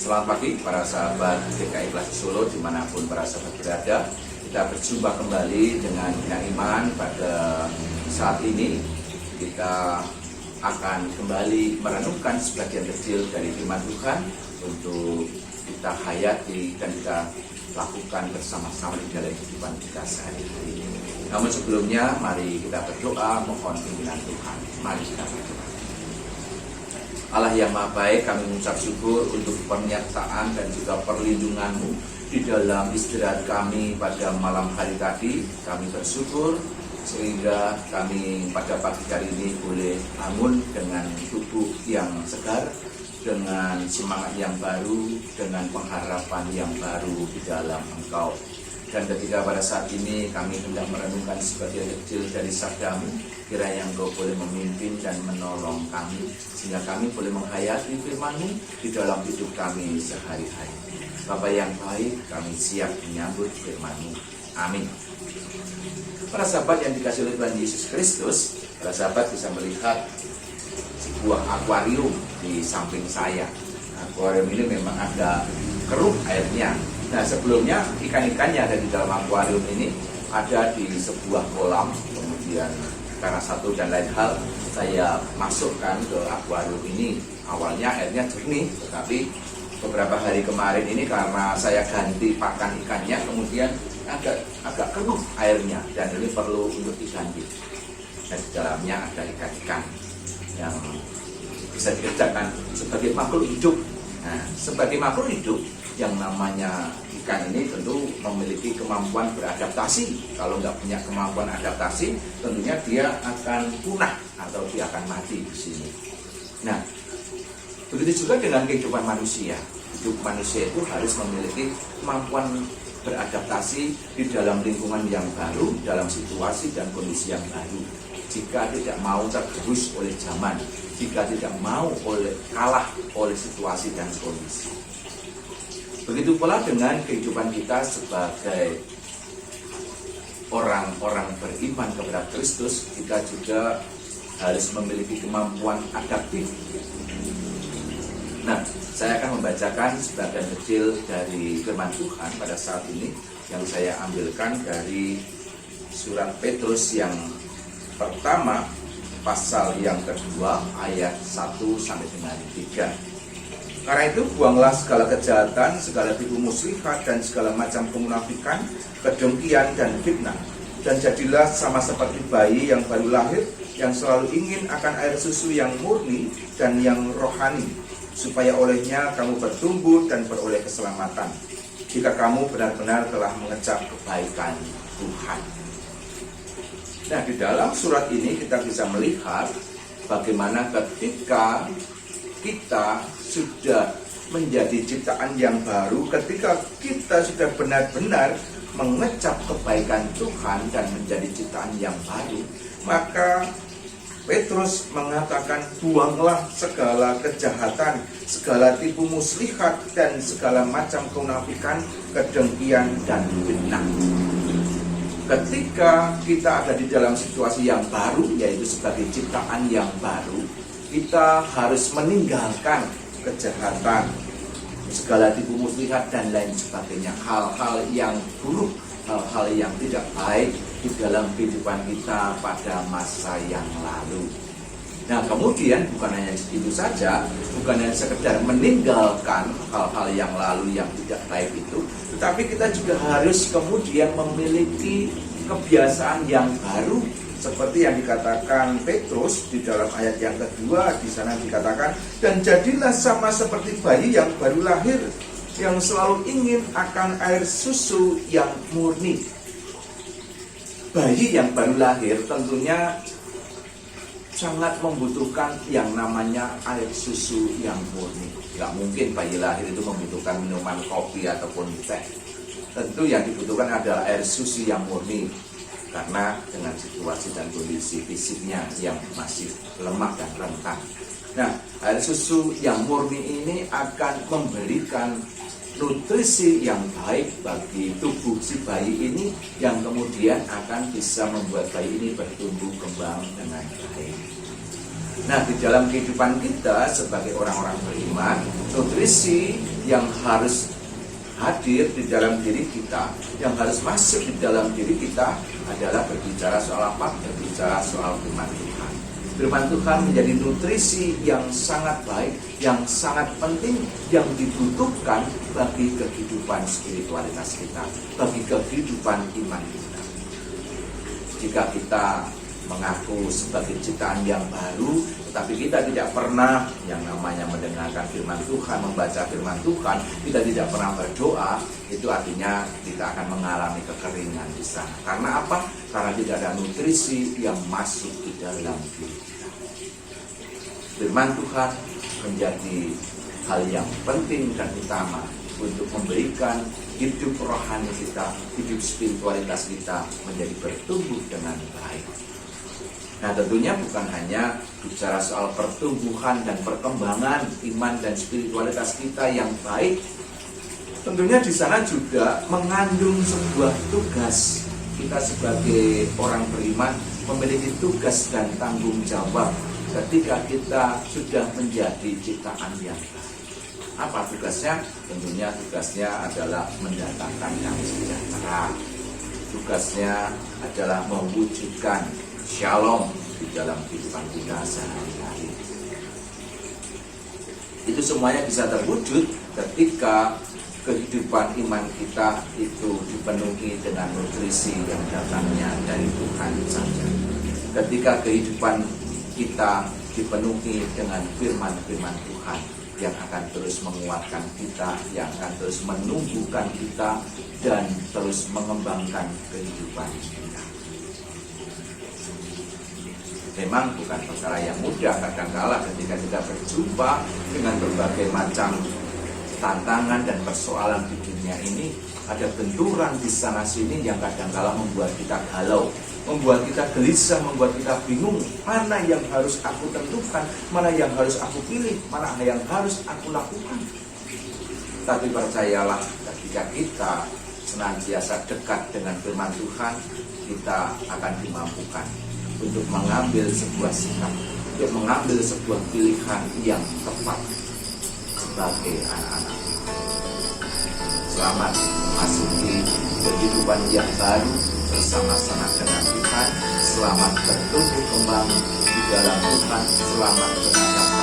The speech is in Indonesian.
Selamat pagi para sahabat GKI Klasik Solo dimanapun para sahabat berada. Kita berjumpa kembali dengan Bina Iman. Pada saat ini kita akan kembali merenungkan sebagian kecil dari firman Tuhan untuk kita hayati dan kita lakukan bersama-sama di dalam kehidupan kita sehari-hari. Namun sebelumnya mari kita berdoa mohon pimpinan Tuhan. Mari kita berdoa. Allah yang Maha Baik, kami mengucap syukur untuk penyertaan dan juga perlindungan-Mu di dalam istirahat kami pada malam hari tadi. Kami bersyukur sehingga kami pada pagi hari ini boleh bangun dengan tubuh yang segar, dengan semangat yang baru, dengan pengharapan yang baru di dalam Engkau. Dan ketika pada saat ini kami hendak merenungkan sebagian kecil dari sabda-Mu, kiranya Engkau boleh memimpin dan menolong kami, sehingga kami boleh menghayati firman-Mu di dalam hidup kami sehari-hari. Bapa yang baik, kami siap menyambut firman-Mu. Amin. Para sahabat yang dikasihi oleh Tuhan Yesus Kristus, para sahabat bisa melihat sebuah akuarium di samping saya. Akuarium ini memang ada keruh airnya. Nah, sebelumnya ikan-ikan yang ada di dalam akuarium ini ada di sebuah kolam. Kemudian karena satu dan lain hal saya masukkan ke akuarium ini. Awalnya airnya jernih, tetapi beberapa hari kemarin ini karena saya ganti pakan ikannya, kemudian agak keruh airnya dan ini perlu untuk diganti. Dan di dalamnya ada ikan-ikan yang bisa dikerjakan sebagai makhluk hidup. Nah, sebagai makhluk hidup yang namanya ikan ini tentu memiliki kemampuan beradaptasi. Kalau nggak punya kemampuan adaptasi, tentunya dia akan punah atau dia akan mati di sini. Nah, begitu juga dengan kehidupan manusia. Hidup manusia itu harus memiliki kemampuan beradaptasi di dalam lingkungan yang baru, dalam situasi dan kondisi yang baru. Jika tidak mau tergerus oleh zaman, jika tidak mau kalah oleh situasi dan kondisi. Begitu pula dengan kehidupan kita sebagai orang-orang beriman kepada Kristus, kita juga harus memiliki kemampuan adaptif. Nah, saya akan membacakan sebagian kecil dari firman Tuhan pada saat ini yang saya ambilkan dari surat Petrus yang pertama, pasal yang kedua, ayat 1 sampai dengan 3. Karena itu buanglah segala kejahatan, segala tipu muslihat dan segala macam kemunafikan, kedengkian dan fitnah. Dan jadilah sama seperti bayi yang baru lahir, yang selalu ingin akan air susu yang murni dan yang rohani, supaya olehnya kamu bertumbuh dan beroleh keselamatan, jika kamu benar-benar telah mengecap kebaikan Tuhan. Nah, di dalam surat ini kita bisa melihat bagaimana ketika kita sudah menjadi ciptaan yang baru, ketika kita sudah benar-benar mengecap kebaikan Tuhan dan menjadi ciptaan yang baru, maka Petrus mengatakan buanglah segala kejahatan, segala tipu muslihat dan segala macam kemunafikan, kedengkian dan fitnah. Ketika kita ada di dalam situasi yang baru, yaitu sebagai ciptaan yang baru, kita harus meninggalkan kejahatan, segala tipu muslihat dan lain sebagainya, hal-hal yang buruk, hal-hal yang tidak baik di dalam kehidupan kita pada masa yang lalu. Nah, kemudian bukan hanya itu saja, bukan hanya sekedar meninggalkan hal-hal yang lalu yang tidak baik itu, tetapi kita juga harus kemudian memiliki kebiasaan yang baru. Seperti yang dikatakan Petrus di dalam ayat yang kedua, di sana dikatakan, dan jadilah sama seperti bayi yang baru lahir, yang selalu ingin akan air susu yang murni. Bayi yang baru lahir tentunya sangat membutuhkan yang namanya air susu yang murni. Gak mungkin bayi lahir itu membutuhkan minuman kopi ataupun teh. Tentu yang dibutuhkan adalah air susu yang murni, karena dengan situasi dan kondisi fisiknya yang masih lemah dan rentan. Nah, air susu yang murni ini akan memberikan nutrisi yang baik bagi tubuh si bayi ini, yang kemudian akan bisa membuat bayi ini bertumbuh kembang dengan baik. Nah, di dalam kehidupan kita sebagai orang-orang beriman, nutrisi yang harus hadir di dalam diri kita, yang harus masuk di dalam diri kita adalah berbicara soal apa? Berbicara soal firman Tuhan. Firman Tuhan menjadi nutrisi yang sangat baik, yang sangat penting, yang dibutuhkan bagi kehidupan spiritualitas kita, bagi kehidupan iman kita. Jika kita mengaku sebagai ciptaan yang baru, tetapi kita tidak pernah yang namanya mendengarkan firman Tuhan, membaca firman Tuhan, kita tidak pernah berdoa, itu artinya kita akan mengalami kekeringan di sana. Karena apa? Karena tidak ada nutrisi yang masuk di dalam diri kita. Firman Tuhan menjadi hal yang penting dan utama untuk memberikan hidup rohani kita, hidup spiritualitas kita menjadi bertumbuh dengan baik. Nah, tentunya bukan hanya bicara soal pertumbuhan dan perkembangan iman dan spiritualitas kita yang baik. Tentunya di sana juga mengandung sebuah tugas. Kita sebagai orang beriman memiliki tugas dan tanggung jawab ketika kita sudah menjadi ciptaan yang baik. Apa tugasnya? Tentunya tugasnya adalah mendatangkan damai sejahtera. Tugasnya adalah mewujudkan shalom di dalam kehidupan kita sehari-hari. Itu semuanya bisa terwujud ketika kehidupan iman kita itu dipenuhi dengan nutrisi yang datangnya dari Tuhan saja. Ketika kehidupan kita dipenuhi dengan firman-firman Tuhan yang akan terus menguatkan kita, yang akan terus menumbuhkan kita, dan terus mengembangkan kehidupan kita. Memang bukan perkara yang mudah kadangkala ketika kita berjumpa dengan berbagai macam tantangan dan persoalan di dunia ini. Ada benturan di sana sini yang kadangkala membuat kita galau, membuat kita gelisah, membuat kita bingung. Mana yang harus aku tentukan, mana yang harus aku pilih, mana yang harus aku lakukan. Tapi percayalah, ketika kita senantiasa dekat dengan firman Tuhan, kita akan dimampukan untuk mengambil sebuah sikap, untuk mengambil sebuah pilihan yang tepat sebagai anak-anak. Selamat memasuki kehidupan yang baru bersama-sama dengan Tuhan. Selamat bertumbuh kembang di dalam Tuhan. Selamat bersikap